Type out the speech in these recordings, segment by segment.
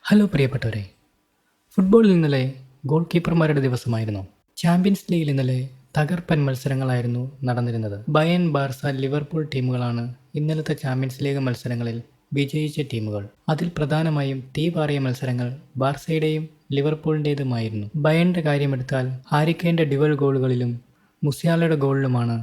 Hello പ്രിയപ്പെട്ടവരെ, ഫുട്ബോളിൽ ഇന്നലെ ഗോൾ കീപ്പർമാരുടെ ദിവസമായിരുന്നു. ചാമ്പ്യൻസ് ലീഗിൽ ഇന്നലെ തകർപ്പൻ മത്സരങ്ങളായിരുന്നു നടന്നിരുന്നത്. ബയൺ, ബാർസ, ലിവർപൂൾ ടീമുകളാണ് ഇന്നലത്തെ ചാമ്പ്യൻസ് ലീഗ് മത്സരങ്ങളിൽ വിജയിച്ച ടീമുകൾ. അതിൽ പ്രധാനമായും തീപാറിയ മത്സരങ്ങൾ ബാർസയുടെയും ലിവർപൂളിൻ്റേതുമായിരുന്നു. ബയണിൻ്റെ കാര്യമെടുത്താൽ ഹാരി കെയ്ൻ്റെ ഡ്യുവൽ ഗോളുകളിലും മുസിയാലയുടെ ഗോളിലുമാണ്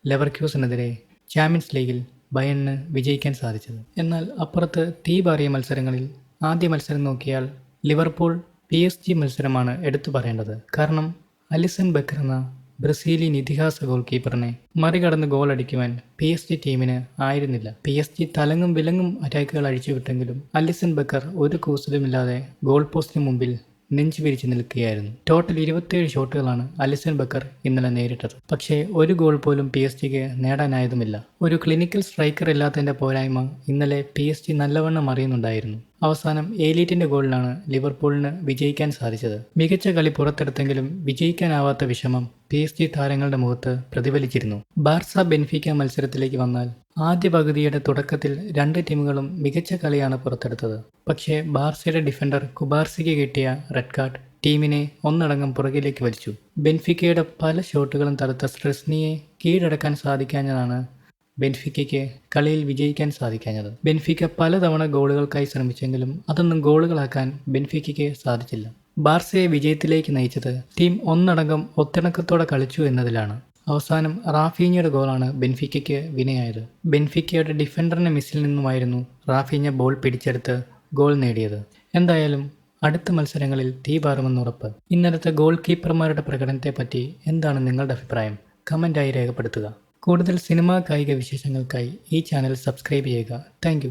ലെവർക്യൂസനെതിരെ ചാമ്പ്യൻസ് ലീഗിൽ ബയണിന് വിജയിക്കാൻ സാധിച്ചത്. എന്നാൽ അപ്പുറത്ത് തീപാറിയ മത്സരങ്ങളിൽ ആദ്യ മത്സരം നോക്കിയാൽ ലിവർപൂൾ PSG മത്സരമാണ് എടുത്തു പറയേണ്ടത്. കാരണം അലിസൺ ബക്കർ എന്ന ബ്രസീലിയൻ ഇതിഹാസ ഗോൾ കീപ്പറിനെ മറികടന്ന് ഗോൾ അടിക്കുവാൻ PSG ടീമിന് ആയിരുന്നില്ല. PSG തലങ്ങും വിലങ്ങും അറ്റാക്കുകൾ അഴിച്ചുവിട്ടെങ്കിലും അലിസൺ ബക്കർ ഒരു കൂസലുമില്ലാതെ ഗോൾ പോസ്റ്റിന് മുമ്പിൽ നെഞ്ചു വിരിച്ചു നിൽക്കുകയായിരുന്നു. ടോട്ടൽ 27 ഷോട്ടുകളാണ് അലിസൺ ബക്കർ ഇന്നലെ നേരിട്ടത്. പക്ഷേ ഒരു ഗോൾ പോലും PSG നേടാനായതുമില്ല. ഒരു ക്ലിനിക്കൽ സ്ട്രൈക്കർ ഇല്ലാത്തതിൻ്റെ പോരായ്മ ഇന്നലെ PSG നല്ലവണ്ണം അറിയുന്നുണ്ടായിരുന്നു. അവസാനം ഏലീറ്റിൻ്റെ ഗോളിലാണ് ലിവർപൂളിന് വിജയിക്കാൻ സാധിച്ചത്. മികച്ച കളി പുറത്തെടുത്തെങ്കിലും വിജയിക്കാനാവാത്ത വിഷമം PSG താരങ്ങളുടെ മുഖത്ത് പ്രതിഫലിച്ചിരുന്നു. ബാർസ ബെൻഫീക്ക മത്സരത്തിലേക്ക് വന്നാൽ ആദ്യ പകുതിയുടെ തുടക്കത്തിൽ രണ്ട് ടീമുകളും മികച്ച കളിയാണ് പുറത്തെടുത്തത്. പക്ഷേ ബാർസയുടെ ഡിഫൻഡർ കുബാർസിക്ക് കിട്ടിയ റെഡ് കാർഡ് ടീമിനെ ഒന്നടങ്കം പുറകിലേക്ക് വലിച്ചു. ബെൻഫിക്കയുടെ പല ഷോട്ടുകളും തടുത്ത സ്ട്രെസ്നിയെ കീഴടക്കാൻ സാധിക്കാഞ്ഞതാണ് ബെൻഫിക്കയ്ക്ക് കളിയിൽ വിജയിക്കാൻ സാധിക്കാഞ്ഞത്. ബെൻഫിക്ക പലതവണ ഗോളുകൾക്കായി ശ്രമിച്ചെങ്കിലും അതൊന്നും ഗോളുകളാക്കാൻ ബെൻഫിക്കയ്ക്ക് സാധിച്ചില്ല. ബാർസയെ വിജയത്തിലേക്ക് നയിച്ചത് ടീം ഒന്നടങ്കം ഒത്തിണക്കത്തോടെ കളിച്ചു എന്നതിലാണ്. അവസാനം റാഫീഞ്ഞയുടെ ഗോളാണ് ബെൻഫിക്കയ്ക്ക് വിനയായത്. ബെൻഫിക്കയുടെ ഡിഫൻഡറിൻ്റെ മിസ്സിൽ നിന്നുമായിരുന്നു റാഫീഞ്ഞ ബോൾ പിടിച്ചെടുത്ത് ഗോൾ നേടിയത്. എന്തായാലും അടുത്ത മത്സരങ്ങളിൽ തീ പാറുമെന്നുറപ്പ്. ഇന്നലത്തെ ഗോൾ കീപ്പർമാരുടെ പ്രകടനത്തെപ്പറ്റി എന്താണ് നിങ്ങളുടെ അഭിപ്രായം? കമൻ്റായി രേഖപ്പെടുത്തുക. കൂടുതൽ സിനിമാ കായിക വിശേഷങ്ങൾക്കായി ഈ ചാനൽ സബ്സ്ക്രൈബ് ചെയ്യുക. താങ്ക്